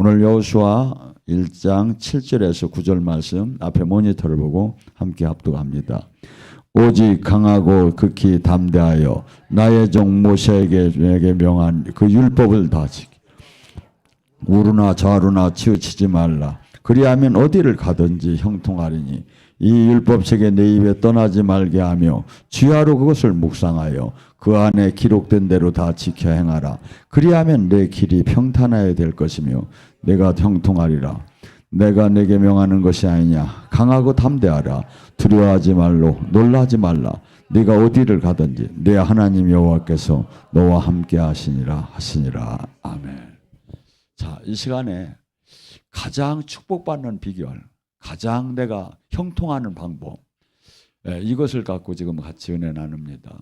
오늘 여호수아 1장 7절에서 9절 말씀 앞에 모니터를 보고 함께 합독합니다. 오직 강하고 극히 담대하여 나의 종 모세에게 내게 명한 그 율법을 다 지키 우르나 좌루나 치우치지 말라. 그리하면 어디를 가든지 형통하리니 이 율법책에 내 입에 떠나지 말게 하며 주야로 그것을 묵상하여 그 안에 기록된 대로 다 지켜 행하라. 그리하면 내 길이 평탄하여 될 것이며 내가 형통하리라. 내가 내게 명하는 것이 아니냐. 강하고 담대하라. 두려워하지 말로 놀라지 말라. 네가 어디를 가든지 내 하나님 여호와께서 너와 함께 하시니라. 아멘. 자, 이 시간에 가장 축복받는 비결, 가장 내가 형통하는 방법, 이것을 갖고 지금 같이 은혜 나눕니다.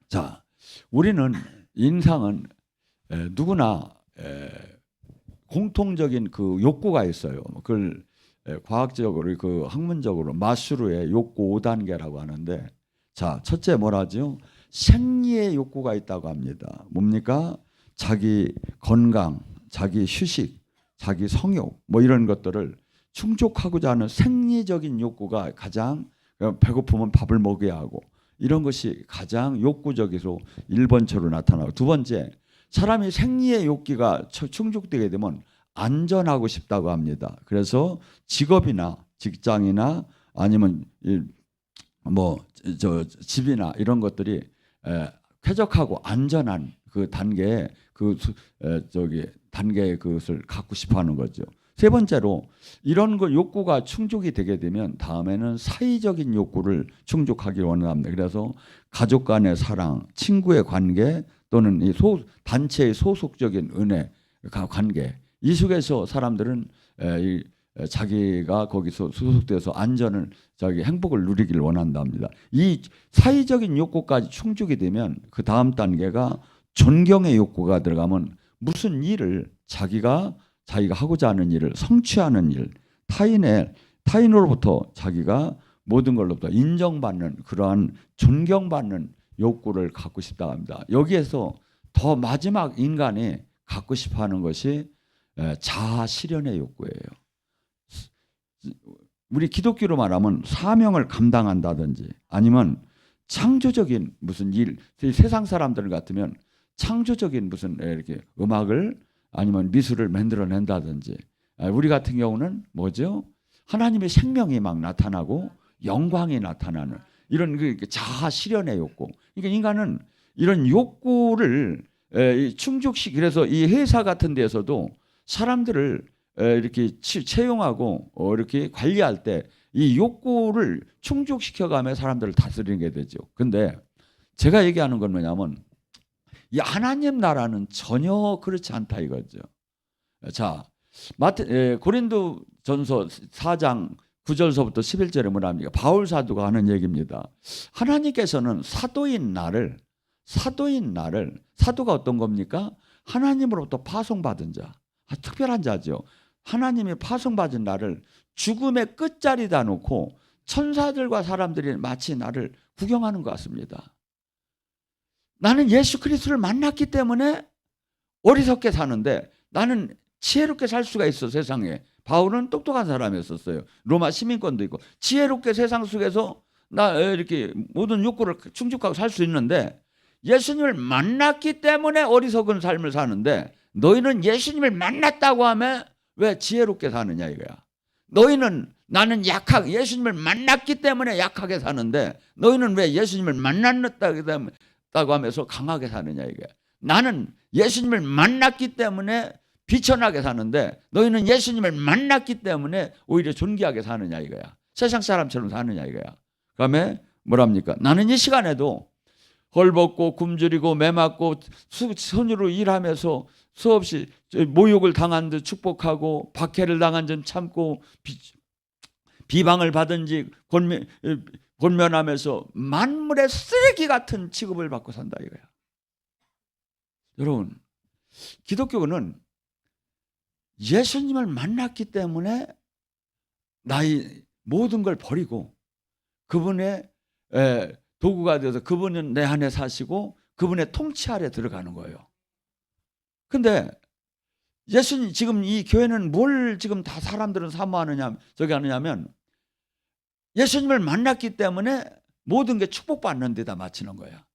자, 우리는 인상은 누구나 공통적인 그 욕구가 있어요. 그걸 과학적으로 그 학문적으로 마슬로우의 욕구 5단계라고 하는데, 자, 첫째 뭐라죠? 생리의 욕구가 있다고 합니다. 뭡니까? 자기 건강, 자기 휴식, 자기 성욕 뭐 이런 것들을 충족하고자 하는 생리적인 욕구가 가장, 배고프면 밥을 먹어야 하고 이런 것이 가장 욕구적으로 1번째로 나타나고, 두 번째, 사람이 생리의 욕구가 충족되게 되면 안전하고 싶다고 합니다. 그래서 직업이나 직장이나 아니면 집이나 이런 것들이 쾌적하고 안전한 그 단계에 단계의 그것을 갖고 싶어하는 거죠. 세 번째로, 이런 거 욕구가 충족이 되게 되면 다음에는 사회적인 욕구를 충족하기를 원합니다. 그래서 가족 간의 사랑, 친구의 관계 또는 이 단체의 소속적인 은혜, 관계, 이 속에서 사람들은 자기가 거기서 소속돼서 안전을, 자기 행복을 누리기를 원한답니다. 이 사회적인 욕구까지 충족이 되면 그 다음 단계가 존경의 욕구가 들어가면 무슨 일을 자기가 하고자 하는 일을 성취하는 일, 타인으로부터 자기가 모든 걸로부터 인정받는, 그러한 존경받는 욕구를 갖고 싶다고 합니다. 여기에서 더 마지막 인간이 갖고 싶어하는 것이 자아 실현의 욕구예요. 우리 기독교로 말하면 사명을 감당한다든지 아니면 창조적인 무슨 일, 세상 사람들 같으면 창조적인 무슨 이렇게 음악을 아니면 미술을 만들어낸다든지, 우리 같은 경우는 뭐죠? 하나님의 생명이 막 나타나고 영광이 나타나는 이런 자아 실현의 욕구. 그러니까 인간은 이런 욕구를 그래서 이 회사 같은 데서도 사람들을 이렇게 채용하고 이렇게 관리할 때 이 욕구를 충족시켜가며 사람들을 다스리는 게 되죠. 근데 제가 얘기하는 건 뭐냐면 이 하나님 나라는 전혀 그렇지 않다 이거죠. 자, 고린도전서 4장 9절서부터 11절에 뭐라 합니까? 바울 사도가 하는 얘기입니다. 하나님께서는 사도인 나를, 사도가 어떤 겁니까? 하나님으로부터 파송받은 자, 특별한 자죠. 하나님이 파송받은 나를 죽음의 끝자리다 놓고 천사들과 사람들이 마치 나를 구경하는 것 같습니다. 나는 예수 그리스도를 만났기 때문에 어리석게 사는데 나는 지혜롭게 살 수가 있어. 세상에. 바울은 똑똑한 사람이었어요. 로마 시민권도 있고 지혜롭게 세상 속에서 나 이렇게 모든 욕구를 충족하고 살 수 있는데, 예수님을 만났기 때문에 어리석은 삶을 사는데 너희는 예수님을 만났다고 하면 왜 지혜롭게 사느냐 이거야. 나는 예수님을 만났기 때문에 약하게 사는데 너희는 왜 예수님을 만났다고 하면서 강하게 사느냐 이거야. 나는 예수님을 만났기 때문에 비천하게 사는데 너희는 예수님을 만났기 때문에 오히려 존귀하게 사느냐 이거야. 세상 사람처럼 사느냐 이거야. 그다음에 뭐랍니까? 나는 이 시간에도 헐벗고 굶주리고 매맞고 손으로 일하면서 수없이 모욕을 당한 듯 축복하고 박해를 당한 듯 참고 비방을 받은 지 권면하면서 만물의 쓰레기 같은 취급을 받고 산다 이거야. 여러분, 기독교는 예수님을 만났기 때문에 나의 모든 걸 버리고 그분의 도구가 되어서 그분은 내 안에 사시고 그분의 통치 아래 들어가는 거예요. 근데 예수님 지금 이 교회는 뭘 지금 다 사람들은 사모하느냐 저기 하느냐면 예수님을 만났기 때문에 모든 게 축복받는 데다 맞추는 거야.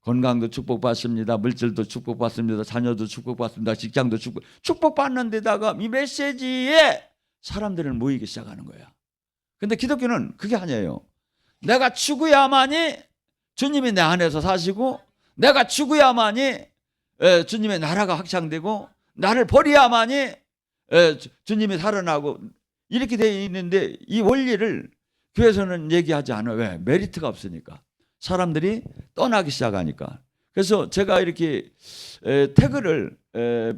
건강도 축복받습니다. 물질도 축복받습니다. 자녀도 축복받습니다. 직장도 축복받는 데다가 이 메시지에 사람들을 모이기 시작하는 거야. 근데 기독교는 그게 아니에요. 내가 죽어야만이 주님이 내 안에서 사시고 내가 죽어야만이 주님의 나라가 확장되고 나를 버려야만이 주님이 살아나고 이렇게 되어 있는데 이 원리를 교회에서는 얘기하지 않아요. 왜? 메리트가 없으니까. 사람들이 떠나기 시작하니까. 그래서 제가 이렇게 태그를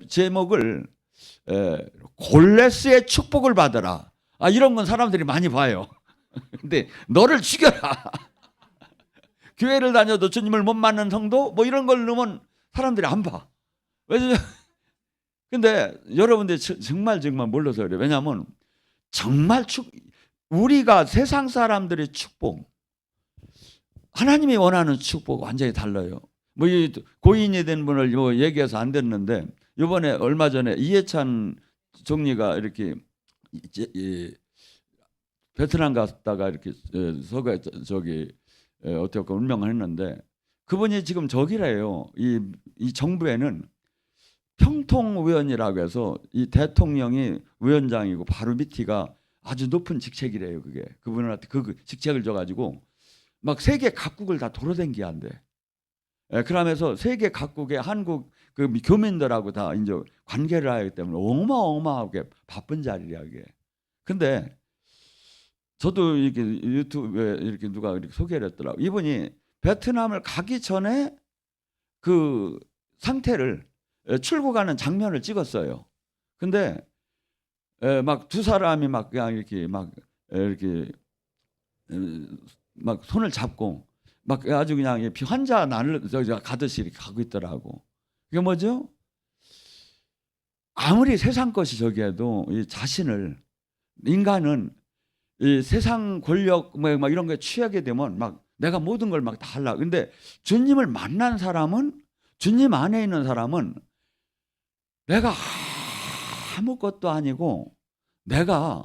제목을 골레스의 축복을 받아라. 이런 건 사람들이 많이 봐요. 근데 너를 죽여라. 교회를 다녀도 주님을 못 만난 성도 뭐 이런 걸 넣으면 사람들이 안 봐. 근데 여러분들 정말 몰라서 그래요. 왜냐하면 정말 우리가 세상 사람들의 축복, 하나님이 원하는 축복 완전히 달라요. 뭐 고인이 된 분을 뭐 얘기해서 안 됐는데 이번에 얼마 전에 이해찬 총리가 이렇게 베트남 갔다가 이렇게 어떻게 운명을 했는데 그분이 지금 저기래요. 이 정부에는 평통위원이라고 해서 이 대통령이 위원장이고 바로 밑이가 아주 높은 직책이래요. 그게 그분한테 그 직책을 줘가지고 막 세계 각국을 다 돌아다니게 한대. 그러면서 세계 각국의 한국 그 교민들하고 다 이제 관계를 하기 때문에 어마어마하게 바쁜 자리야 이게. 근데 저도 이렇게 유튜브에 이렇게 누가 이렇게 소개를 했더라고. 이분이 베트남을 가기 전에 그 상태를 출국하는 장면을 찍었어요. 근데 막 두 사람이 막 그냥 이렇게 막 손을 잡고 막 아주 그냥 환자 난을 가듯이 이렇게 가고 있더라고. 이게 뭐죠? 아무리 세상 것이 저기에도 이 자신을 인간은 이 세상 권력 막 이런 거에 취하게 되면 막 내가 모든 걸 막 다 하려고. 근데 주님을 만난 사람은 주님 안에 있는 사람은 내가 아무것도 아니고 내가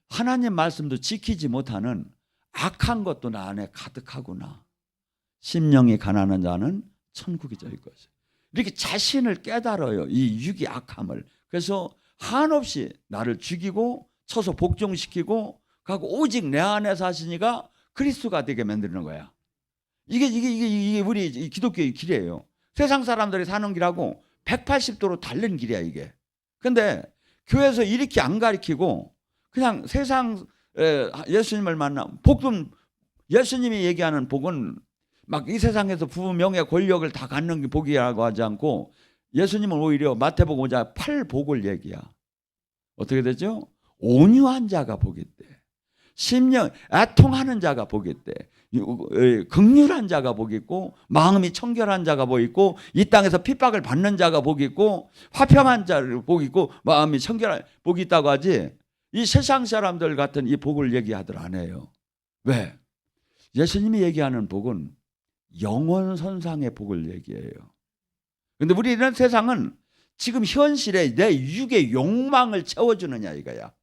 하나님 말씀도 지키지 못하는 악한 것도 나 안에 가득하구나. 심령이 가난한 자는 천국이 저일 것이야. 이렇게 자신을 깨달아요. 이 육이 악함을. 그래서 한없이 나를 죽이고 쳐서 복종시키고 가고 오직 내 안에 사시니가 그리스도가 되게 만드는 거야. 이게 우리 기독교의 길이에요. 세상 사람들이 사는 길하고 180도로 다른 길이야 이게. 근데 교회에서 이렇게 안 가르치고 그냥 세상 예수님을 만나 복음 예수님이 얘기하는 복은 막 이 세상에서 부부 명예 권력을 다 갖는 게 복이라고 하지 않고 예수님은 오히려 마태복음 5장 8복을 얘기야. 어떻게 되죠? 온유한 자가 복이 있대. 심령 애통하는 자가 복이 있대. 긍휼한 자가 복이 있고 마음이 청결한 자가 복이 있고 이 땅에서 핍박을 받는 자가 복이 있고 화평한 자를 복이 있고 마음이 청결한 복이 있다고 하지. 이 세상 사람들 같은 이 복을 얘기하들 안 해요. 왜? 예수님이 얘기하는 복은 영원 선상의 복을 얘기해요. 근데 우리는 세상은 지금 현실에 내 육의 욕망을 채워주느냐 이거야.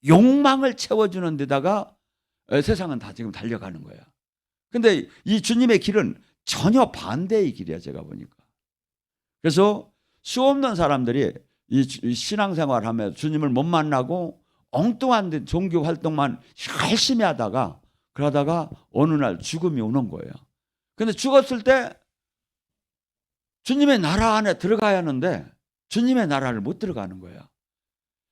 욕망을 채워주는 데다가 세상은 다 지금 달려가는 거야. 근데 이 주님의 길은 전혀 반대의 길이야 제가 보니까. 그래서 수없는 사람들이 이 신앙생활 하면서 주님을 못 만나고 엉뚱한 종교 활동만 열심히 하다가 그러다가 어느 날 죽음이 오는 거예요. 근데 죽었을 때 주님의 나라 안에 들어가야 하는데 주님의 나라를 못 들어가는 거야.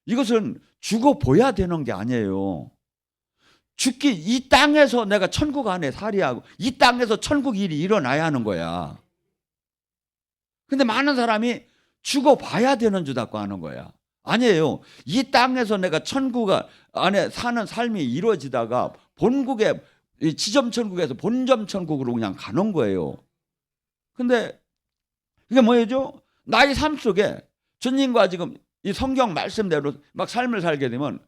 이것은 죽어보야 되는 게 아니에요. 이 땅에서 내가 천국 안에 살이하고 이 땅에서 천국 일이 일어나야 하는 거야. 근데 많은 사람이 죽어봐야 되는 줄 갖고 하는 거야. 아니에요. 이 땅에서 내가 천국 안에 사는 삶이 이루어지다가 본국에 지점 천국에서 본점 천국으로 그냥 가는 거예요. 근데 이게 뭐예요? 나의 삶 속에 주님과 지금 이 성경 말씀대로 막 삶을 살게 되면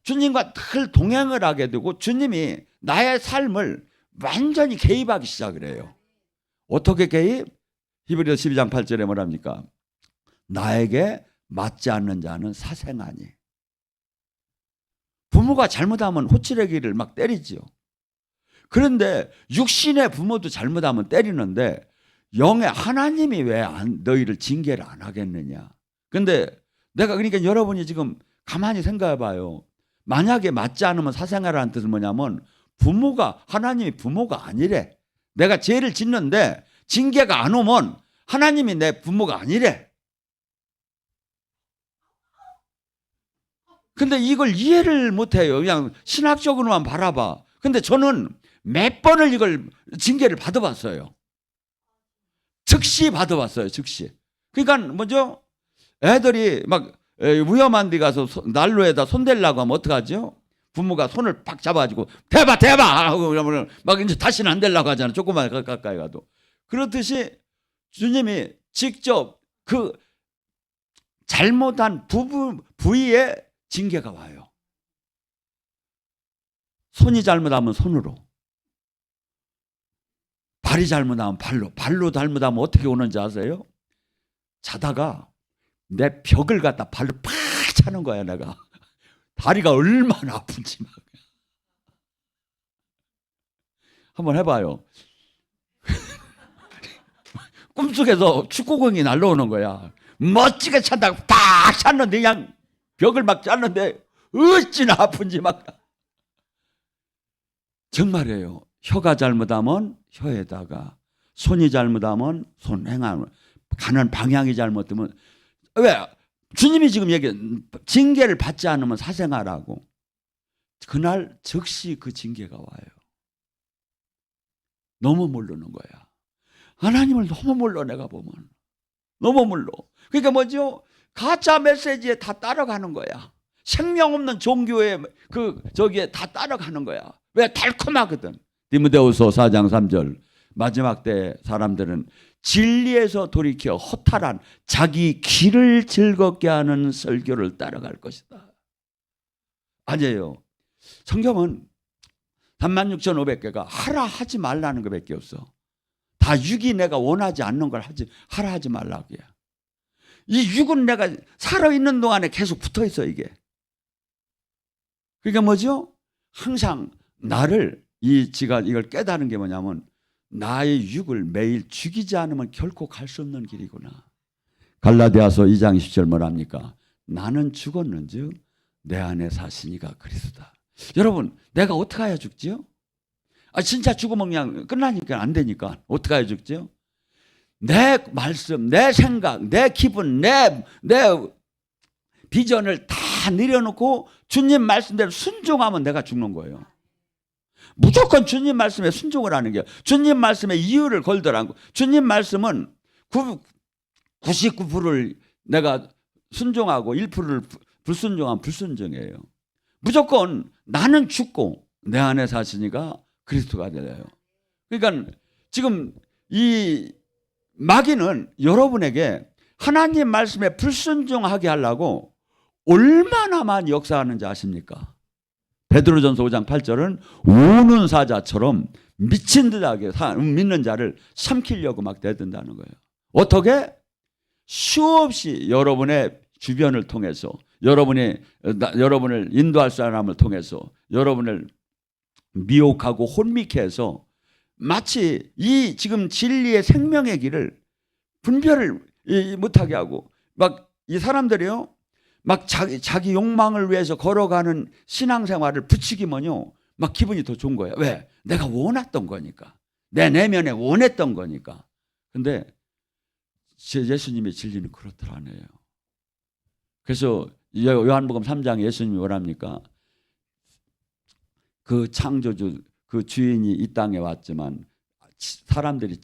주님과 늘 동행을 하게 되고 주님이 나의 삶을 완전히 개입하기 시작을 해요. 어떻게 개입? 히브리서 12장 8절에 뭐랍니까? 나에게 맞지 않는 자는 사생아니. 부모가 잘못하면 호치레기를 막 때리지요. 그런데 육신의 부모도 잘못하면 때리는데 영의 하나님이 왜 너희를 징계를 안 하겠느냐. 근데 내가 그러니까 여러분이 지금 가만히 생각해 봐요. 만약에 맞지 않으면 사생아라는 뜻은 뭐냐면 하나님이 부모가 아니래. 내가 죄를 짓는데 징계가 안 오면 하나님이 내 부모가 아니래. 근데 이걸 이해를 못해요. 그냥 신학적으로만 바라봐. 근데 저는 몇 번을 이걸 징계를 받아봤어요. 즉시 받아봤어요. 즉시. 그러니까 뭐죠? 애들이 막 위험한 데 가서 난로에다 손대려고 하면 어떡하죠? 부모가 손을 팍 잡아가지고 대봐 하고 그러면 막 이제 다시는 안 되려고 하잖아. 조금만 가까이 가도. 그렇듯이 주님이 직접 그 잘못한 부위에 징계가 와요. 손이 잘못하면 손으로, 발이 잘못하면 발로 잘못하면 어떻게 오는지 아세요? 자다가 내 벽을 갖다 발로 팍 차는 거야. 내가 다리가 얼마나 아픈지 막. 한번 해봐요. 꿈속에서 축구공이 날라오는 거야. 멋지게 찬다고 딱 찼는데 그냥 벽을 막 찼는데 어찌나 아픈지 막. 정말이에요. 혀가 잘못하면 혀에다가, 손이 잘못하면 손 행하는, 가는 방향이 잘못되면, 왜? 주님이 지금 징계를 받지 않으면 사생아라고. 그날 즉시 그 징계가 와요. 너무 모르는 거야. 하나님을 너무 몰라. 내가 보면 너무 몰라. 그러니까 뭐죠? 가짜 메시지에 다 따라가는 거야. 생명 없는 종교에 저기에 다 따라가는 거야. 왜? 달콤하거든. 디모데후서 4장 3절. 마지막 때 사람들은 진리에서 돌이켜 허탈한 자기 귀를 즐겁게 하는 설교를 따라갈 것이다. 아니에요. 성경은 36,500개가 하라 하지 말라는 것밖에 없어. 다 육이 내가 원하지 않는 걸 하라 하지 말라고요. 이 육은 내가 살아있는 동안에 계속 붙어 있어 이게. 그러니까 뭐죠? 항상 지가 이걸 깨달은 게 뭐냐면 나의 육을 매일 죽이지 않으면 결코 갈 수 없는 길이구나. 갈라디아서 2장 10절 뭐랍니까? 나는 죽었는즉 내 안에 사시니가 그리스도다. 여러분, 내가 어떻게 해야 죽지요? 진짜 죽으면 그냥 끝나니까 안 되니까 어떻게 해야 죽지요? 내 말씀, 내 생각, 내 기분, 내 비전을 다 내려놓고 주님 말씀대로 순종하면 내가 죽는 거예요. 무조건 주님 말씀에 순종을 하는 게, 주님 말씀에 이유를 걸더라고. 주님 말씀은 99%를 내가 순종하고 1%를 불순종하면 불순종이에요. 무조건 나는 죽고 내 안에 사시니가 그리스도가 되어요. 그러니까 지금 이 마귀는 여러분에게 하나님 말씀에 불순종하게 하려고 얼마나 많이 역사하는지 아십니까? 베드로전서 5장 8절은 우는 사자처럼 미친 듯하게 믿는 자를 삼키려고 막 대든다는 거예요. 어떻게? 수없이 여러분의 주변을 통해서, 여러분을 인도할 사람을 통해서 여러분을 미혹하고 혼미케 해서 마치 이 지금 진리의 생명의 길을 분별을 못하게 하고, 막 이 사람들이요, 막 자기 욕망을 위해서 걸어가는 신앙생활을 부추기면요, 막 기분이 더 좋은 거예요. 왜? 내가 원했던 거니까. 내 내면에 원했던 거니까. 근데 예수님의 진리는 그렇더라네요. 그래서 요한복음 3장에 예수님이 뭐랍니까? 그 창조주, 그 주인이 이 땅에 왔지만 사람들이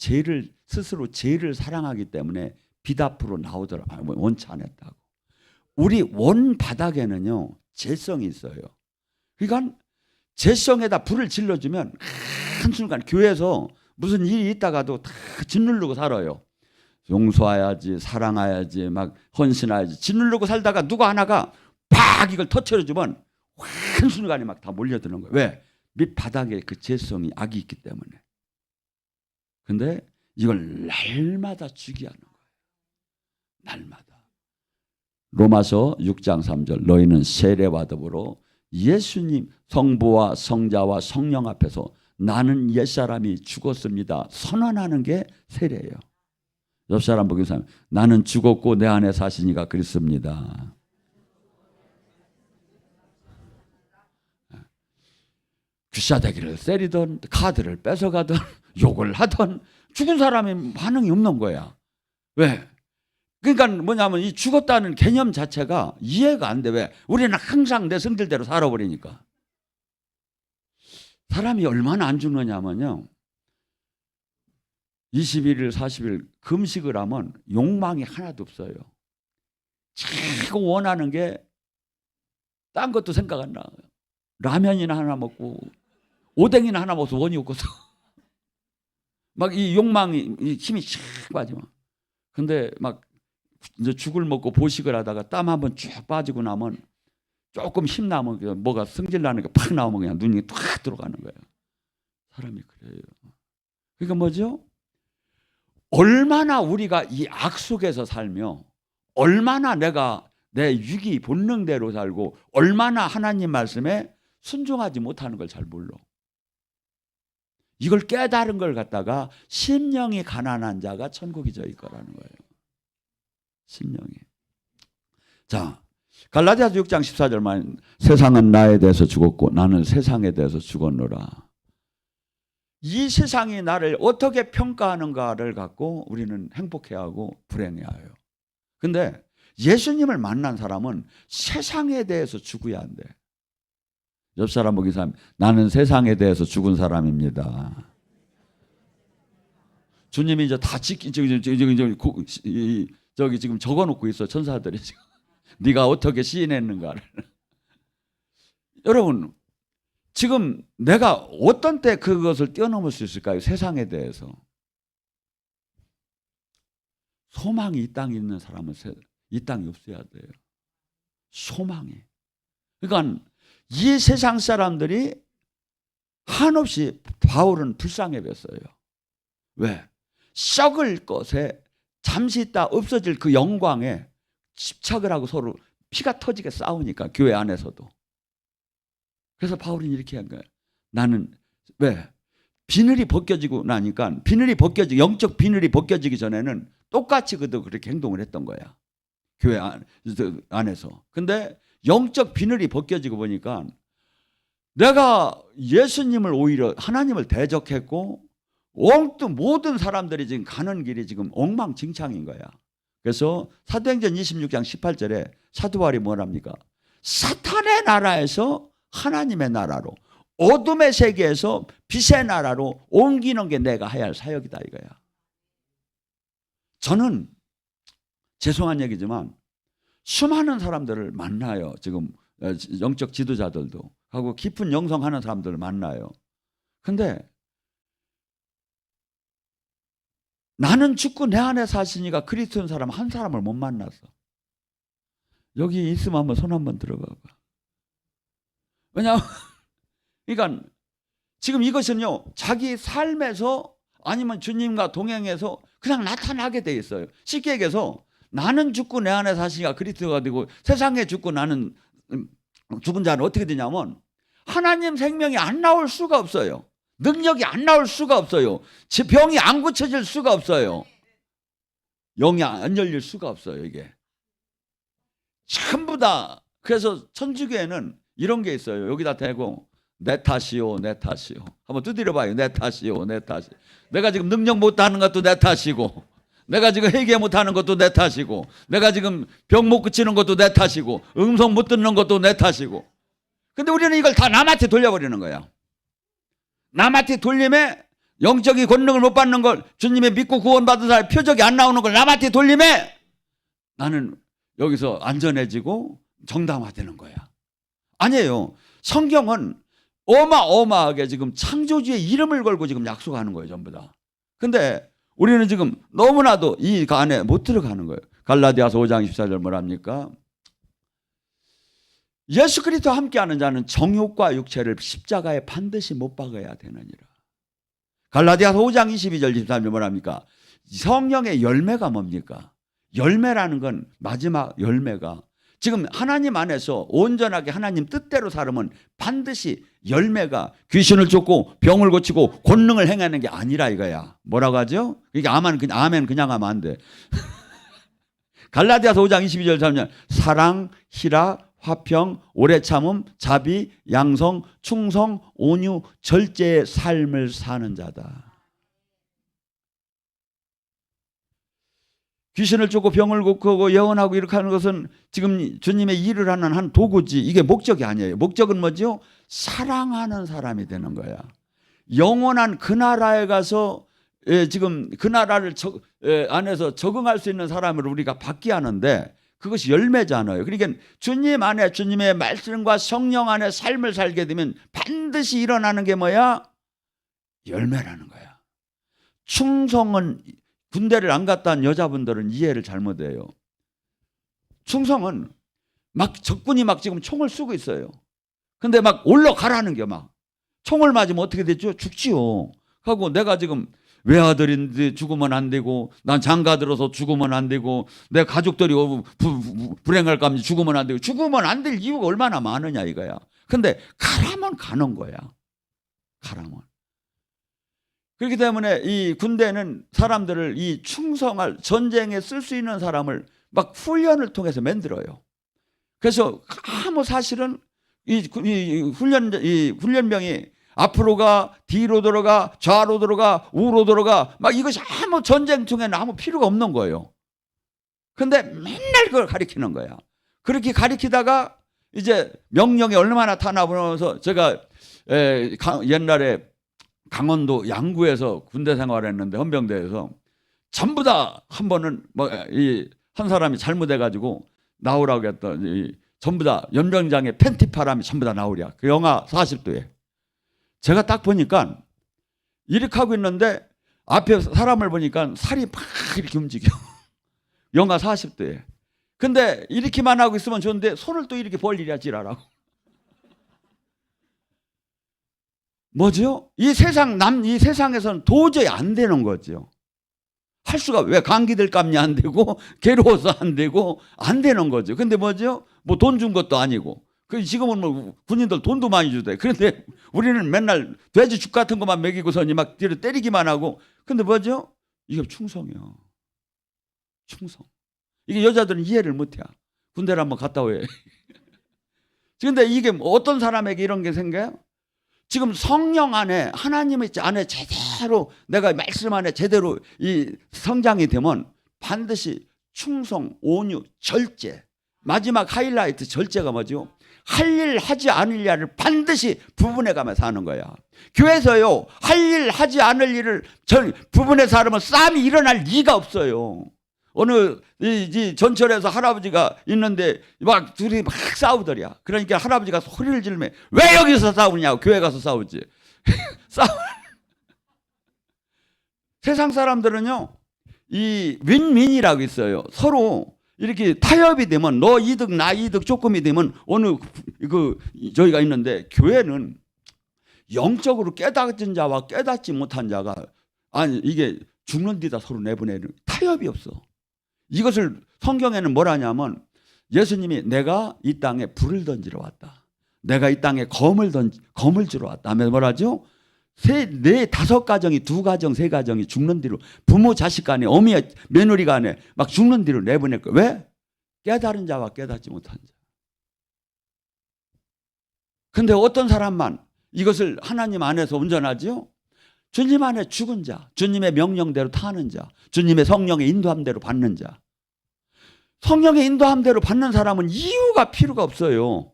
스스로 죄를 사랑하기 때문에 빛 앞으로 나오더라고요. 원치 않았다고. 우리 원 바닥에는요, 죄성이 있어요. 그러니까 죄성에다 불을 질러주면 한순간 교회에서 무슨 일이 있다가도 다 짓누르고 살아요. 용서해야지, 사랑해야지, 막 헌신해야지. 짓누르고 살다가 누가 하나가 팍 이걸 터트려주면 한순간에 막 다 몰려드는 거예요. 왜? 밑바닥에 그 죄성이 악이 있기 때문에. 근데 이걸 날마다 죽게 하는 거예요. 날마다. 로마서 6장 3절 너희는 세례와 더불어 예수님 성부와 성자와 성령 앞에서 나는 옛사람이 죽었습니다 선언하는 게 세례예요. 옆 사람 보기서 나는 죽었고 내 안에 사시니가 그리스도입니다. 귀싸대기를 때리던 카드를 뺏어가던 욕을 하던 죽은 사람이 반응이 없는 거야. 왜? 그러니까 뭐냐면 이 죽었다는 개념 자체가 이해가 안 돼. 왜? 우리는 항상 내 성질대로 살아버리니까. 사람이 얼마나 안 죽느냐면요. 21일 40일 금식을 하면 욕망이 하나도 없어요. 자꾸 원하는 게 딴 것도 생각 안 나. 라면이나 하나 먹고 오뎅이나 하나 먹어서 원이 없고서 막 이 욕망이 이 힘이 쫙 빠지면. 근데 막 이제 죽을 먹고 보식을 하다가 땀 한번 쭉 빠지고 나면 조금 힘 나면 뭐가 성질 나는 게 팍 나오면 그냥 눈이 탁 들어가는 거예요. 사람이 그래요. 그러니까 뭐죠? 얼마나 우리가 이 악 속에서 살며 얼마나 내가 내 육이 본능대로 살고 얼마나 하나님 말씀에 순종하지 못하는 걸 잘 몰라. 이걸 깨달은 걸 갖다가 심령이 가난한 자가 천국이 저희 거라는 거예요. 심령이. 자, 갈라디아서 6장 14절만 세상은 나에 대해서 죽었고 나는 세상에 대해서 죽었노라. 이 세상이 나를 어떻게 평가하는가를 갖고 우리는 행복해하고 불행해해요. 근데 예수님을 만난 사람은 세상에 대해서 죽어야 한대. 옆 사람 보기 사람 나는 세상에 대해서 죽은 사람입니다. 주님이 이제 다 저기 지금 적어놓고 있어 천사들이 지금 네가 어떻게 시인했는가를. 여러분 지금 내가 어떤 때 그것을 뛰어넘을 수 있을까요? 세상에 대해서. 소망이 이 땅에 있는 사람은 이 땅이 없어야 돼요. 소망이. 그러니까 이 세상 사람들이 한없이 바울은 불쌍해 뵀어요. 왜? 썩을 것에 잠시 있다 없어질 그 영광에 집착을 하고 서로 피가 터지게 싸우니까 교회 안에서도. 그래서 바울은 이렇게 한 거예요. 나는 왜? 비늘이 벗겨지고 나니까 영적 비늘이 벗겨지기 전에는 똑같이 그도 그렇게 행동을 했던 거야. 교회 안에서. 근데 영적 비늘이 벗겨지고 보니까 내가 예수님을 오히려 하나님을 대적했고 엉뚱 모든 사람들이 지금 가는 길이 지금 엉망진창인 거야. 그래서 사도행전 26장 18절에 사도 바울이 뭐랍니까? 사탄의 나라에서 하나님의 나라로 어둠의 세계에서 빛의 나라로 옮기는 게 내가 해야 할 사역이다 이거야. 저는 죄송한 얘기지만 수많은 사람들을 만나요. 지금 영적 지도자들도 하고 깊은 영성하는 사람들을 만나요. 근데 나는 죽고 내 안에 사시니가 그리스도인 사람 한 사람을 못 만났어. 여기 있으면 한번 손 한번 들어봐봐. 왜냐하면 그러니까 지금 이것은요 자기 삶에서 아니면 주님과 동행해서 그냥 나타나게 돼 있어요. 쉽게 얘기해서 나는 죽고 내 안에 사시니가 그리스도가 되고 세상에 죽고 나는 죽은 자는 어떻게 되냐면 하나님 생명이 안 나올 수가 없어요. 능력이 안 나올 수가 없어요. 병이 안 고쳐질 수가 없어요. 영이 안 열릴 수가 없어요. 이게 전부 다. 그래서 천주교에는 이런 게 있어요. 여기다 대고 내 탓이요 내 탓이요. 한번 두드려 봐요. 내 탓이요 내 탓이. 내가 지금 능력 못하는 것도 내 탓이고 내가 지금 회개 못하는 것도 내 탓이고 내가 지금 병 못 고치는 것도 내 탓이고 음성 못 듣는 것도 내 탓이고. 근데 우리는 이걸 다 남한테 돌려버리는 거야. 남한테 돌림에 영적인 권능을 못 받는 걸 주님의 믿고 구원받은 사람의 표적이 안 나오는 걸 남한테 돌림에 나는 여기서 안전해지고 정당화되는 거야. 아니에요. 성경은 어마어마하게 지금 창조주의 이름을 걸고 지금 약속하는 거예요. 전부 다. 근데 우리는 지금 너무나도 이 안에 못 들어가는 거예요. 갈라디아서 5장 14절 뭐랍니까? 예수 그리스도와 함께하는 자는 정욕과 육체를 십자가에 반드시 못 박아야 되느니라. 갈라디아서 5장 22절 23절 뭐랍니까? 성령의 열매가 뭡니까? 열매라는 건 마지막 열매가 지금 하나님 안에서 온전하게 하나님 뜻대로 살으면 반드시 열매가 귀신을 쫓고 병을 고치고 권능을 행하는 게 아니라 이거야. 뭐라고 하죠? 이게 아멘 그냥 하면 안 돼. 갈라디아서 5장 22절 보면 사랑, 희락, 화평, 오래 참음, 자비, 양성, 충성, 온유, 절제의 삶을 사는 자다. 귀신을 쫓고 병을 고치고 예언하고 이렇게 하는 것은 지금 주님의 일을 하는 한 도구지 이게 목적이 아니에요. 목적은 뭐죠? 사랑하는 사람이 되는 거야. 영원한 그 나라에 가서 지금 그 나라를 안에서 적응할 수 있는 사람을 우리가 받게 하는데 그것이 열매잖아요. 그러니까 주님 안에 주님의 말씀과 성령 안에 삶을 살게 되면 반드시 일어나는 게 뭐야? 열매라는 거야. 충성은 군대를 안 갔다 온 여자분들은 이해를 잘못해요. 충성은 막 적군이 막 지금 총을 쏘고 있어요. 근데 막 올라가라는 게 막 총을 맞으면 어떻게 되죠? 죽지요. 하고 내가 지금 외아들인데 죽으면 안 되고 난 장가 들어서 죽으면 안 되고 내 가족들이 불행할까 하면 죽으면 안 되고 죽으면 안 될 이유가 얼마나 많으냐 이거야. 근데 가라면 가는 거야. 가라면. 그렇기 때문에 이 군대는 사람들을 이 충성할 전쟁에 쓸 수 있는 사람을 막 훈련을 통해서 만들어요. 그래서 아무 사실은 이 훈련병이 앞으로 가, 뒤로 들어가, 좌로 들어가, 우로 들어가 막 이것이 아무 전쟁통에는 아무 필요가 없는 거예요. 근데 맨날 그걸 가리키는 거야. 그렇게 가리키다가 이제 명령이 얼마나 타나 보면서 제가 옛날에 강원도 양구에서 군대 생활했는데 헌병대에서 전부 다 한 번은 한 사람이 잘못해가지고 나오라고 했더니 전부 다 연병장에 팬티파람이 전부 다 나오랴. 그 영하 40도에. 제가 딱 보니까 이렇게 하고 있는데 앞에 사람을 보니까 살이 막 이렇게 움직여. 영하 40도에. 근데 이렇게만 하고 있으면 좋은데 손을 또 이렇게 벌리랴 지랄하고. 뭐죠? 이 세상에서는 도저히 안 되는 거죠. 할 수가 왜 감기들 감이 안 되고 괴로워서 안 되고 안 되는 거죠. 근데 뭐죠? 뭐 돈 준 것도 아니고. 지금은 뭐 군인들 돈도 많이 주대. 그런데 우리는 맨날 돼지 죽 같은 것만 먹이고서니 막 뒤로 때리기만 하고. 근데 뭐죠? 이게 충성이요. 충성. 이게 여자들은 이해를 못해. 군대를 한번 갔다 오해. 그런데 이게 어떤 사람에게 이런 게 생겨요? 지금 성령 안에 하나님의 안에 제대로 내가 말씀 안에 제대로 이 성장이 되면 반드시 충성, 온유, 절제. 마지막 하이라이트 절제가 뭐죠? 할 일 하지 않을 일을 반드시 부분해 가면서 하는 거야. 교회에서요 할 일 하지 않을 일을 부분해서 하면 싸움이 일어날 리가 없어요. 어느 이 전철에서 할아버지가 있는데 막 둘이 막 싸우더랴. 그러니까 할아버지가 소리를 지르면 왜 여기서 싸우냐고. 교회 가서 싸우지. 세상 사람들은요 이 윈윈이라고 있어요. 서로 이렇게 타협이 되면 너 이득 나 이득 조금이 되면 어느 저희가 있는데 교회는 영적으로 깨닫은 자와 깨닫지 못한 자가 아니 이게 죽는 데다 서로 내보내는 타협이 없어. 이것을 성경에는 뭐라냐면 예수님이 내가 이 땅에 불을 던지러 왔다. 내가 이 땅에 검을 주러 왔다 하면 뭐라죠? 네 다섯 가정이 두 가정 세 가정이 죽는 뒤로 부모 자식 간에 어미 며느리 간에 막 죽는 뒤로 내보낼 거야. 왜? 깨달은 자와 깨닫지 못한 자. 근데 어떤 사람만 이것을 하나님 안에서 온전하죠? 주님 안에 죽은 자, 주님의 명령대로 타는 자, 주님의 성령의 인도함대로 받는 자. 성령의 인도함대로 받는 사람은 이유가 필요가 없어요.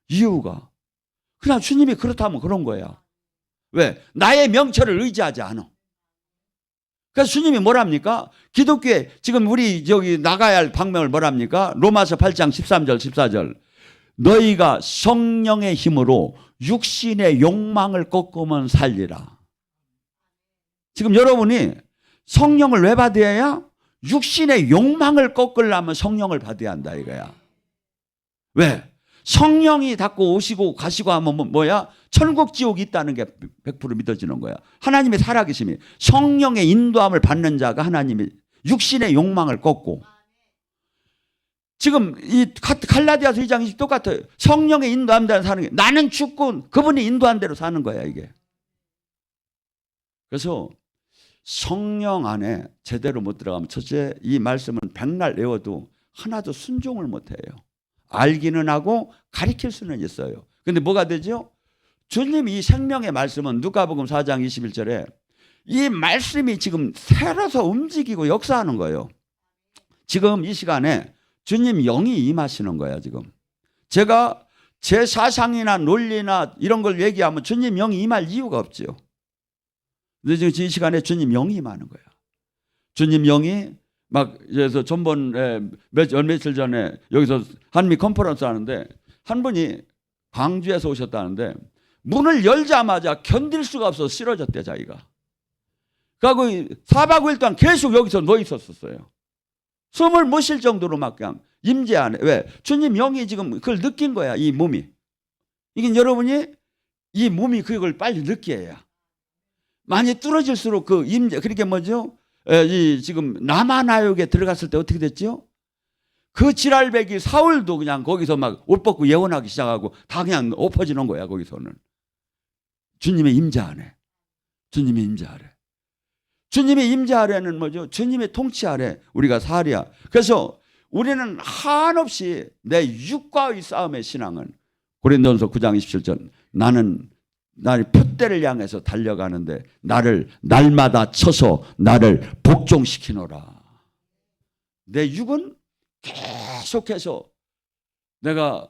이유가. 그냥 주님이 그렇다면 그런 거야. 왜? 나의 명철을 의지하지 않아. 그래서 주님이 뭐랍니까? 기독교에 지금 우리 저기 나가야 할 방명을 뭐랍니까? 로마서 8장 13절 14절. 너희가 성령의 힘으로 육신의 욕망을 꺾으면 살리라. 지금 여러분이 성령을 왜 받아야? 육신의 욕망을 꺾으려면 성령을 받아야 한다 이거야. 왜? 성령이 닫고 오시고 가시고 하면 뭐야? 천국 지옥이 있다는 게 100% 믿어지는 거야. 하나님의 살아계심이 성령의 인도함을 받는 자가 하나님이 육신의 욕망을 꺾고. 지금 이 갈라디아서 2장 똑같아요. 성령의 인도함 대로 사는 게, 나는 죽고 그분이 인도한 대로 사는 거야 이게. 그래서 성령 안에 제대로 못 들어가면 첫째, 이 말씀은 백날 외워도 하나도 순종을 못해요. 알기는 하고 가리킬 수는 있어요. 근데 뭐가 되죠? 주님 이 생명의 말씀은 누가복음 4장 21절에 이 말씀이 지금 새로서 움직이고 역사하는 거예요. 지금 이 시간에 주님 영이 임하시는 거야 지금. 제가 제 사상이나 논리나 이런 걸 얘기하면 주님 영이 임할 이유가 없지요. 근데 지금 이 시간에 주님 영이 임하는 거야. 주님 영이 막 그래서 전번에 며칠 전에 여기서 한미 컨퍼런스 하는데 한 분이 광주에서 오셨다는데 문을 열자마자 견딜 수가 없어서 쓰러졌대 자기가. 그리고 4박 5일 동안 계속 여기서 누워 있었어요. 숨을 못 쉴 정도로 막 그냥 임재 안에. 왜? 주님 영이 지금 그걸 느낀 거야 이 몸이. 이게 여러분이 이 몸이 그걸 빨리 느껴야. 많이 뚫어질수록 그 임재, 그렇게 뭐죠? 이 지금 남아나역에 들어갔을 때 어떻게 됐죠? 그 지랄배기 사울도 그냥 거기서 막 옷 벗고 예언하기 시작하고 다 그냥 엎어지는 거야 거기서는. 주님의 임재 안에. 주님의 임재 아래. 주님의 임재 아래는 뭐죠? 주님의 통치 아래 우리가 살이야. 그래서 우리는 한없이 내 육과의 싸움의 신앙은 고린도전서 9장 27절 나는 표대를 향해서 달려가는데 나를 날마다 쳐서 나를 복종시키노라. 내 육은 계속해서 내가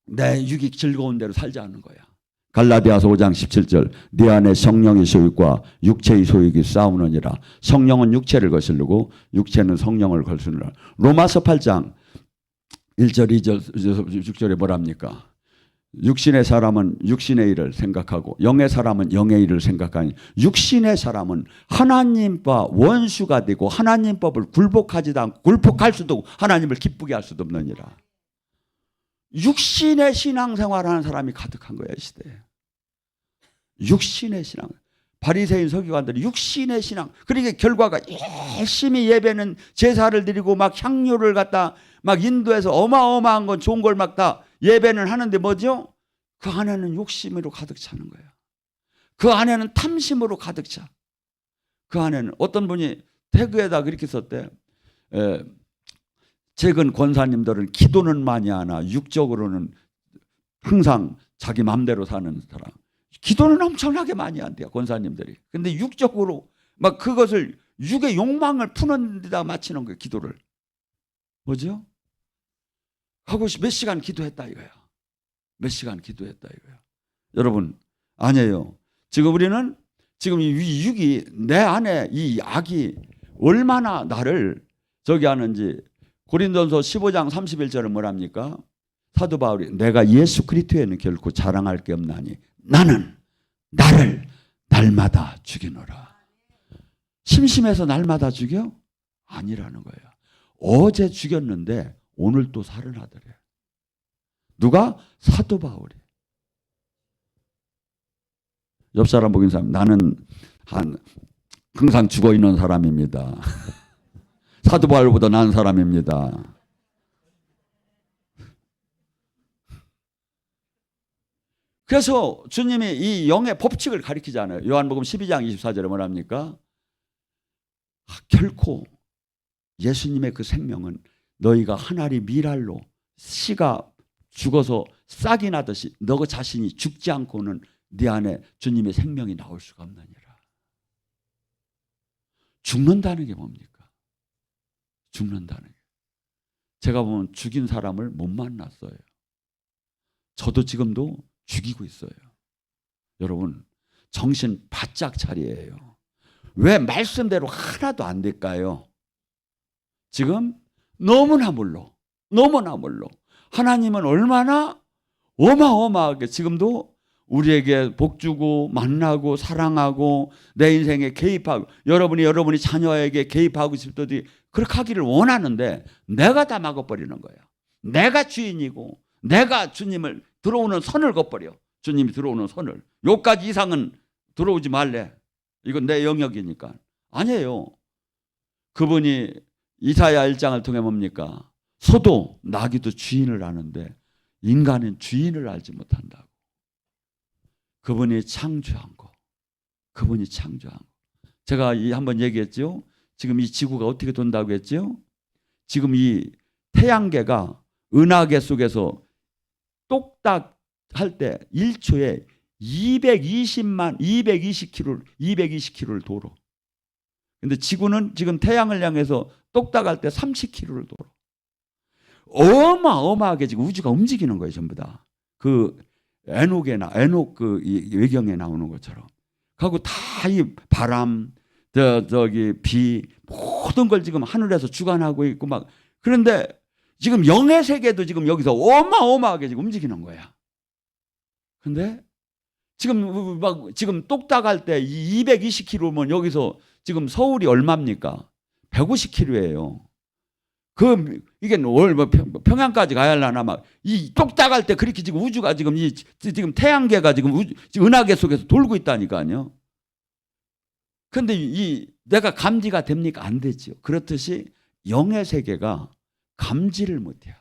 내 육이 즐거운 대로 살지 않는 거야. 갈라디아서 5장 17절 네 안에 성령의 소유과 육체의 소유가 싸우느니라. 성령은 육체를 거스르고 육체는 성령을 거스르느라. 로마서 8장 1절 2절 6절에 뭐랍니까? 육신의 사람은 육신의 일을 생각하고 영의 사람은 영의 일을 생각하니 육신의 사람은 하나님과 원수가 되고 하나님 법을 굴복하지도 않고 굴복할 수도 없고 하나님을 기쁘게 할 수도 없느니라. 육신의 신앙생활하는 사람이 가득한 거야 이 시대에. 육신의 신앙. 바리새인 서기관들이 육신의 신앙. 그러니까 결과가 열심히 예배는 제사를 드리고 막 향료를 갖다 막 인도해서 어마어마한 건 좋은 걸 막 다 예배는 하는데 뭐죠? 그 안에는 욕심으로 가득 차는 거야. 그 안에는 탐심으로 가득 차. 그 안에는 어떤 분이 태그에다 그렇게 썼대. 최근 권사님들은 기도는 많이 하나 육적으로는 항상 자기 맘대로 사는 사람. 기도는 엄청나게 많이 한대요 권사님들이. 근데 육적으로 막 그것을 육의 욕망을 푸는 데다 맞추는 거예요 기도를. 뭐죠? 하고 몇 시간 기도했다 이거야. 몇 시간 기도했다 이거야. 여러분 아니에요. 지금 우리는 지금 이 육이 내 안에 이 악이 얼마나 나를 저기 하는지. 고린도전서 15장 31절은 뭐랍니까? 사도 바울이 내가 예수 그리스도에는 결코 자랑할 게 없나니 나는 나를 날마다 죽이노라. 심심해서 날마다 죽여? 아니라는 거예요. 어제 죽였는데 오늘 또 살아나더래. 누가? 사도 바울이. 옆 사람 보긴 사람 나는 항상 죽어 있는 사람입니다. 사도 바울보다 나은 사람입니다. 그래서 주님이 이 영의 법칙을 가리키잖아요. 요한복음 12장 24절에 뭐랍니까? 결코 예수님의 그 생명은 너희가 한 알이 밀알로 씨가 죽어서 싹이 나듯이 너 자신이 죽지 않고는 네 안에 주님의 생명이 나올 수가 없느니라. 죽는다는 게 뭡니까? 죽는다는 게. 제가 보면 죽인 사람을 못 만났어요. 저도 지금도 죽이고 있어요. 여러분 정신 바짝 차리에요. 왜 말씀대로 하나도 안 될까요? 지금 너무나 몰라. 너무나 몰라. 하나님은 얼마나 어마어마하게 지금도 우리에게 복 주고 만나고 사랑하고 내 인생에 개입하고 여러분이 자녀에게 개입하고 싶더니 그렇게 하기를 원하는데 내가 다 막아버리는 거예요. 내가 주인이고 내가 주님을 들어오는 선을 거버려. 주님이 들어오는 선을. 요까지 이상은 들어오지 말래. 이건 내 영역이니까. 아니에요. 그분이 이사야 1장을 통해 뭡니까? 소도 나귀도 주인을 아는데 인간은 주인을 알지 못한다고. 그분이 창조한 거. 그분이 창조한 거. 제가 한번 얘기했죠. 지금 이 지구가 어떻게 돈다고 했죠? 지금 이 태양계가 은하계 속에서 똑딱 할 때 1초에 220km를 돌아. 근데 지구는 지금 태양을 향해서 똑딱 할 때 30km를 돌아. 어마어마하게 지금 우주가 움직이는 거예요, 전부 다. 그 에녹 그 외경에 나오는 것처럼. 하고 다 이 바람, 저기 비 모든 걸 지금 하늘에서 주관하고 있고 막. 그런데 지금 영의 세계도 지금 여기서 어마어마하게 지금 움직이는 거야. 근데 지금 막 지금 똑딱할 때 220km면 여기서 지금 서울이 얼마입니까? 150km예요. 이게 평양까지 가야 하려나 막 이 똑딱할 때 그렇게 지금 우주가 지금 지금 태양계가 지금 은하계 속에서 돌고 있다니까요. 근데 내가 감지가 됩니까? 안 되죠. 그렇듯이 영의 세계가 감지를 못해요.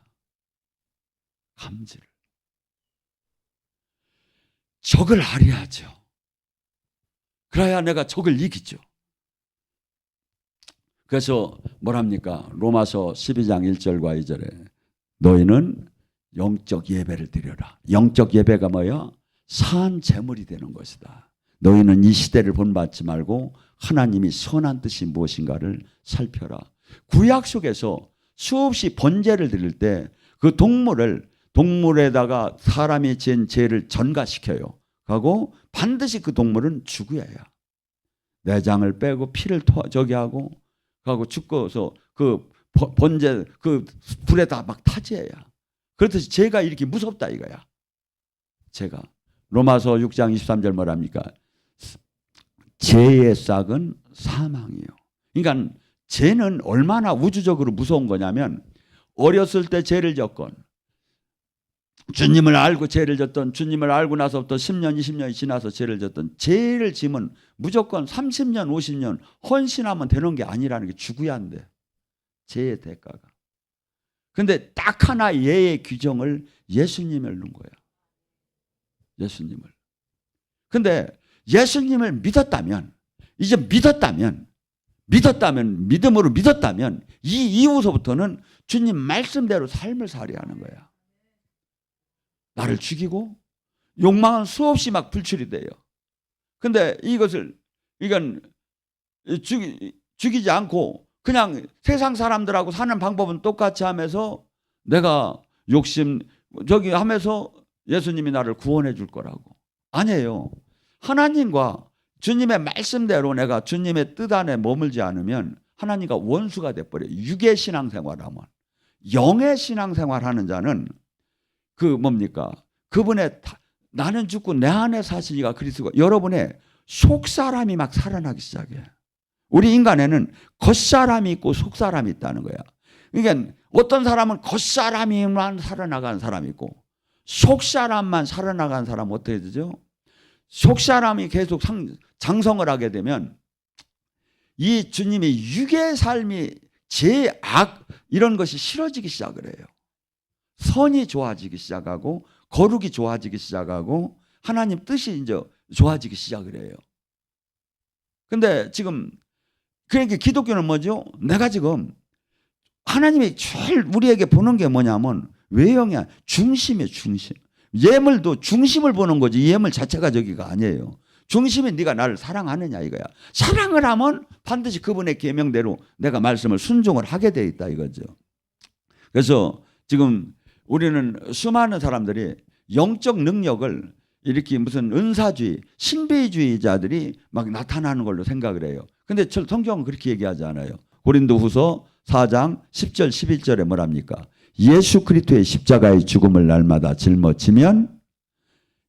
감지를. 적을 알아야죠. 그래야 내가 적을 이기죠. 그래서 뭐랍니까? 로마서 12장 1절과 2절에 너희는 영적 예배를 드려라. 영적 예배가 뭐야? 산 제물이 되는 것이다. 너희는 이 시대를 본받지 말고 하나님이 선한 뜻이 무엇인가를 살펴라. 구약 속에서 수없이 번제를 드릴 때 그 동물에다가 사람이 지은 죄를 전가시켜요. 하고 반드시 그 동물은 죽어야 해요. 내장을 빼고 피를 저기 하고 죽고서 그 번제 그 불에다 막 타지해야. 그렇듯이 죄가 이렇게 무섭다 이거야. 죄가. 로마서 6장 23절 뭐랍니까? 죄의 싹은 사망이에요. 그러니까 죄는 얼마나 우주적으로 무서운 거냐면 어렸을 때 죄를 졌건 주님을 알고 죄를 졌던 주님을 알고 나서부터 10년 20년이 지나서 죄를 졌던 죄를 지면 무조건 30년 50년 헌신하면 되는 게 아니라는 게 죽어야 한대. 죄의 대가가. 근데 딱 하나 예의 규정을 예수님을 넣은 거야. 예수님을. 근데 예수님을 믿었다면 믿음으로 믿었다면 이 이후서부터는 주님 말씀대로 삶을 살아야 하는 거야. 나를 죽이고 욕망은 수없이 막 불출이 돼요. 근데 이건 죽이지 않고 그냥 세상 사람들하고 사는 방법은 똑같이 하면서 내가 욕심 저기 하면서 예수님이 나를 구원해 줄 거라고. 아니에요. 하나님과 주님의 말씀대로 내가 주님의 뜻 안에 머물지 않으면 하나님과 원수가 돼버려요. 육의 신앙생활하면. 영의 신앙생활하는 자는 그 뭡니까? 그분의 나는 죽고 내 안에 사시니가 그리스도가 여러분의 속사람이 막 살아나기 시작해. 우리 인간에는 겉사람이 있고 속사람이 있다는 거야. 그러니까 어떤 사람은 겉사람이만 살아나가는 사람이 있고 속사람만 살아나가는 사람은 어떻게 되죠? 속사람이 계속 장성을 하게 되면 이 주님의 육의 삶이 죄악 이런 것이 싫어지기 시작을 해요. 선이 좋아지기 시작하고 거룩이 좋아지기 시작하고 하나님 뜻이 이제 좋아지기 시작을 해요. 근데 지금 그러니까 기독교는 뭐죠? 내가 지금 하나님이 제일 우리에게 보는 게 뭐냐면 외형이야. 중심이에요. 중심. 예물도 중심을 보는 거지 예물 자체가 저기가 아니에요. 중심이 네가 나를 사랑하느냐 이거야. 사랑을 하면 반드시 그분의 계명대로 내가 말씀을 순종을 하게 돼 있다 이거죠. 그래서 지금 우리는 수많은 사람들이 영적 능력을 이렇게 무슨 은사주의, 신비주의자들이 막 나타나는 걸로 생각을 해요. 근데 성경은 그렇게 얘기하지 않아요. 고린도후서 4장 10절 11절에 뭐랍니까? 예수 그리스도의 십자가의 죽음을 날마다 짊어지면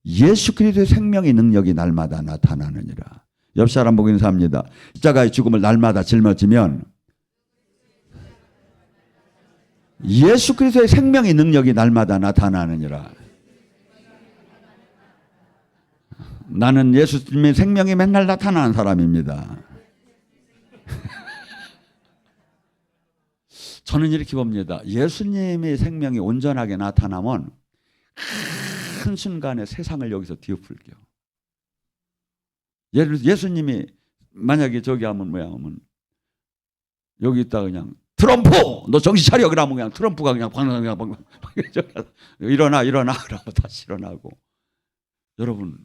예수 그리스도의 생명의 능력이 날마다 나타나느니라. 옆 사람 보고 인사합니다. 십자가의 죽음을 날마다 짊어지면 예수 그리스도의 생명의 능력이 날마다 나타나느니라. 나는 예수님의 생명이 맨날 나타나는 사람입니다. 저는 이렇게 봅니다. 예수님의 생명이 온전하게 나타나면 한 순간에 세상을 여기서 뒤엎을게요. 예를 들어 예수님이 만약에 저기 하면 뭐야 하면 여기 있다 그냥 트럼프 너 정신 차려 그러면 그냥 트럼프가 그냥 방방 일어나 그러고 다시 일어나고. 여러분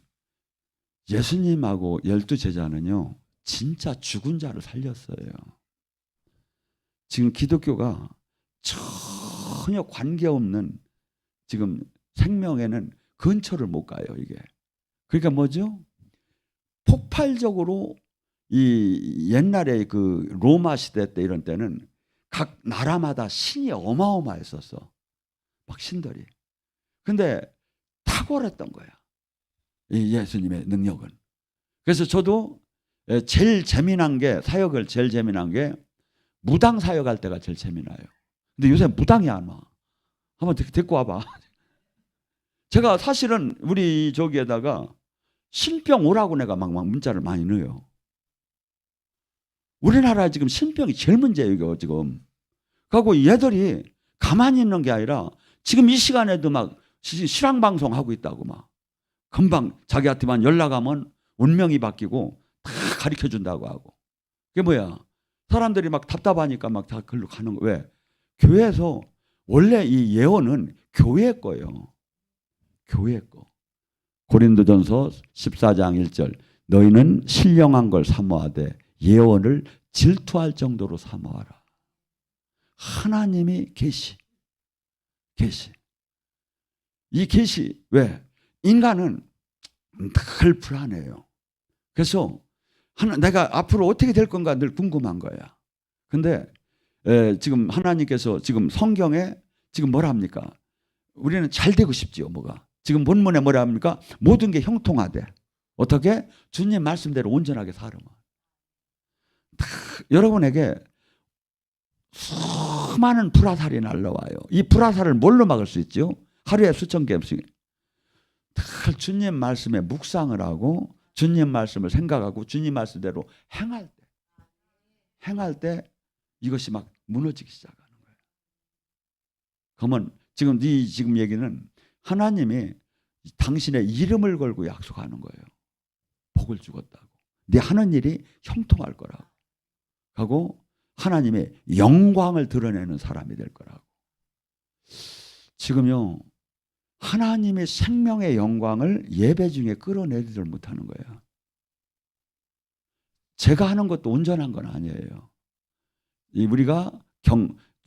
예수님하고 12제자는요 진짜 죽은 자를 살렸어요. 지금 기독교가 전혀 관계없는 지금 생명에는 근처를 못 가요 이게. 그러니까 뭐죠? 폭발적으로 이 옛날에 그 로마 시대 때 이런 때는 각 나라마다 신이 어마어마했었어. 막 신들이. 근데 탁월했던 거야. 이 예수님의 능력은. 그래서 저도 제일 재미난 게 사역을 제일 재미난 게 무당 사역할 때가 제일 재미나요. 근데 요새 무당이 안 와. 한번 데리고 와봐. 제가 사실은 우리 저기에다가 신병 오라고 내가 막 문자를 많이 넣어요. 우리나라에 지금 신병이 제일 문제예요, 이거 지금. 그리고 얘들이 가만히 있는 게 아니라 지금 이 시간에도 막 실황방송 하고 있다고 막. 금방 자기한테만 연락하면 운명이 바뀌고 다 가르쳐 준다고 하고. 그게 뭐야? 사람들이 막 답답하니까 막 다 글로 가는 거. 왜? 교회에서 원래 이 예언은 교회 거예요. 교회 거. 고린도전서 14장 1절 너희는 신령한 걸 사모하되 예언을 질투할 정도로 사모하라. 하나님이 계시. 이 계시 왜? 인간은 늘 불안해요. 그래서 내가 앞으로 어떻게 될 건가 늘 궁금한 거야. 근데 지금 하나님께서 지금 성경에 지금 뭐라 합니까? 우리는 잘 되고 싶지요. 뭐가? 지금 본문에 뭐라 합니까? 모든 게 형통하되 어떻게? 주님 말씀대로 온전하게 살으면. 여러분에게 수많은 불화살이 날라와요. 이 불화살을 뭘로 막을 수 있죠? 하루에 수천 개씩. 늘 주님 말씀에 묵상을 하고 주님 말씀을 생각하고 주님 말씀대로 행할 때 이것이 막 무너지기 시작하는 거예요. 그러면 지금 네 지금 얘기는 하나님이 당신의 이름을 걸고 약속하는 거예요. 복을 주겠다고. 네 하는 일이 형통할 거라고. 하고 하나님의 영광을 드러내는 사람이 될 거라고. 지금요. 하나님의 생명의 영광을 예배 중에 끌어내지를 못하는 거예요. 제가 하는 것도 온전한 건 아니에요. 우리가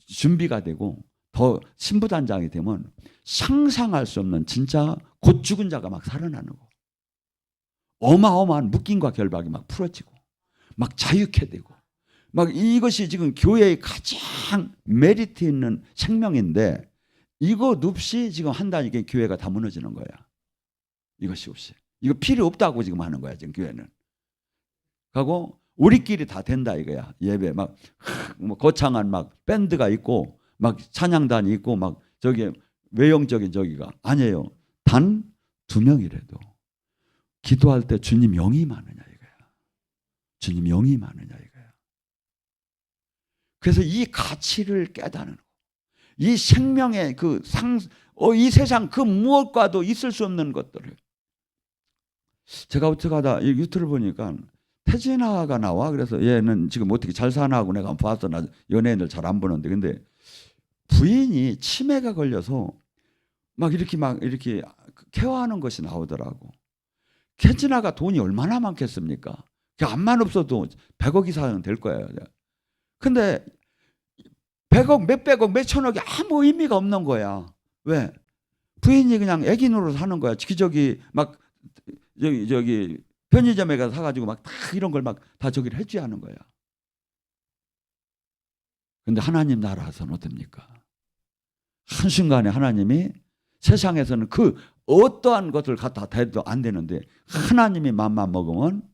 준비가 되고 더 신부단장이 되면 상상할 수 없는 진짜 곧 죽은 자가 막 살아나는 거. 어마어마한 묶임과 결박이 막 풀어지고 막 자유케 되고 막 이것이 지금 교회의 가장 메리트 있는 생명인데 이것 없이 지금 한다니까 교회가 다 무너지는 거야. 이것이 없이. 이거 필요 없다고 지금 하는 거야, 지금 교회는. 하고 우리끼리 다 된다 이거야. 예배 막 뭐 거창한 막 밴드가 있고 막 찬양단이 있고 막 저기 외형적인 저기가 아니에요. 단 2명이라도 기도할 때 주님 영이 많으냐 이거야. 주님 영이 많으냐 이거야. 그래서 이 가치를 깨닫는 거. 이 생명의 이 세상 그 무엇과도 있을 수 없는 것들을. 제가 어떻게 하다 유튜브를 보니까 태진아가 나와. 그래서 얘는 지금 어떻게 잘 사나 하고 내가 봤어. 나 연예인들 잘 안 보는데. 근데 부인이 치매가 걸려서 막 이렇게 케어하는 것이 나오더라고. 태진아가 돈이 얼마나 많겠습니까? 그 암만 없어도 100억 이상은 될 거예요. 근데 100억, 몇백억, 몇천억이 아무 의미가 없는 거야. 왜? 부인이 그냥 애기 노릇 하는 거야. 기저귀 막 저기 편의점에 가서 사가지고 막 다 이런 걸 막 다 저기를 해줘야 하는 거야. 근데 하나님 나라에서는 어떻습니까? 한순간에 하나님이 세상에서는 그 어떠한 것을 갖다 대도 안 되는데 하나님이 맘만 먹으면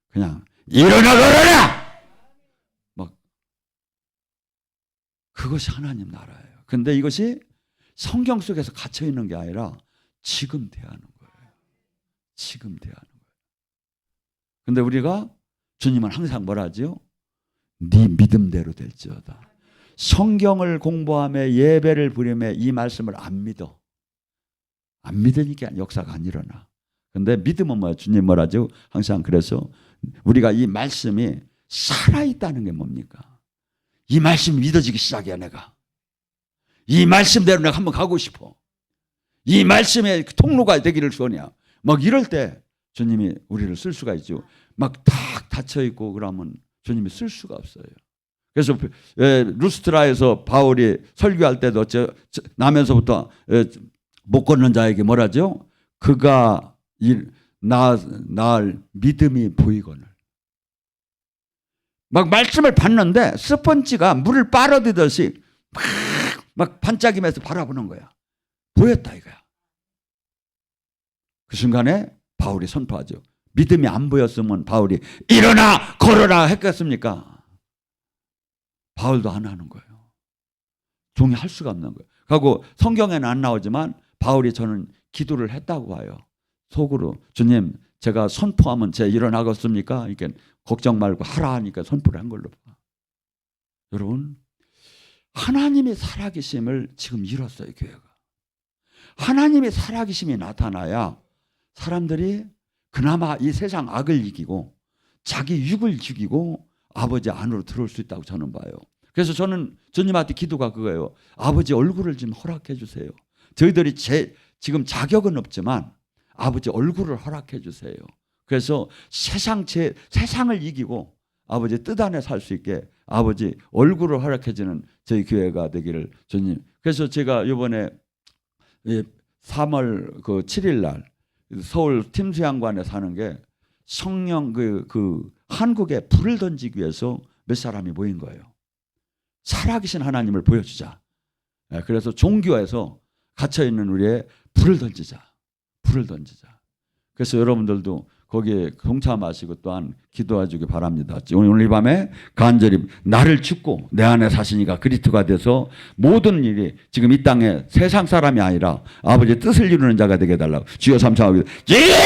그냥 일어나거라! 막 그것이 하나님 나라예요. 근데 이것이 성경 속에서 갇혀 있는 게 아니라 지금 대하는 거예요. 지금 대하는 거예요. 근데 우리가 주님은 항상 뭐라 하지요? 네 믿음대로 될지어다. 성경을 공부하며 예배를 부리며 이 말씀을 안 믿어. 안 믿으니까 역사가 안 일어나. 근데 믿음은 뭐야? 주님 뭐라죠? 항상 그래서 우리가 이 말씀이 살아있다는 게 뭡니까? 이 말씀이 믿어지기 시작이야 내가. 이 말씀대로 내가 한번 가고 싶어. 이 말씀의 통로가 되기를 원해요. 막 이럴 때 주님이 우리를 쓸 수가 있죠. 막 탁 닫혀있고 그러면 주님이 쓸 수가 없어요. 그래서 루스트라에서 바울이 설교할 때도 나면서부터 못 걷는 자에게 뭐라죠? 그가 날 믿음이 보이거늘. 막 말씀을 받는데 스펀지가 물을 빨아들이듯이 막 반짝이면서 바라보는 거야. 보였다 이거야. 그 순간에 바울이 선포하죠. 믿음이 안 보였으면 바울이 일어나 걸어라 했겠습니까? 바울도 안 하는 거예요. 종이 할 수가 없는 거예요. 하고 성경에는 안 나오지만 바울이 저는 기도를 했다고 봐요. 속으로 주님 제가 선포하면 제가 일어나겠습니까? 이렇게 걱정 말고 하라 하니까 선포를 한 걸로 봐. 여러분 하나님의 살아계심을 지금 잃었어요 교회가. 하나님의 살아계심이 나타나야 사람들이 그나마 이 세상 악을 이기고 자기 육을 죽이고 아버지 안으로 들어올 수 있다고 저는 봐요. 그래서 저는 주님한테 기도가 그거예요. 아버지 얼굴을 좀 허락해 주세요. 저희들이 지금 자격은 없지만 아버지 얼굴을 허락해 주세요. 그래서 세상을 이기고 아버지 뜻 안에 살 수 있게 아버지 얼굴을 허락해 주는 저희 교회가 되기를 주님. 그래서 제가 이번에 3월 7일 날 서울 팀수양관에 사는 게 성령 한국에 불을 던지기 위해서 몇 사람이 모인 거예요. 살아계신 하나님을 보여주자. 그래서 종교에서 갇혀있는 우리의 불을 던지자. 불을 던지자. 그래서 여러분들도 거기에 동참하시고 또한 기도해 주기 바랍니다. 오늘 이 밤에 간절히 나를 죽고 내 안에 사시니가 그리스도가 돼서 모든 일이 지금 이 땅에 세상 사람이 아니라 아버지의 뜻을 이루는 자가 되게 해달라고 주여 삼창하고 예수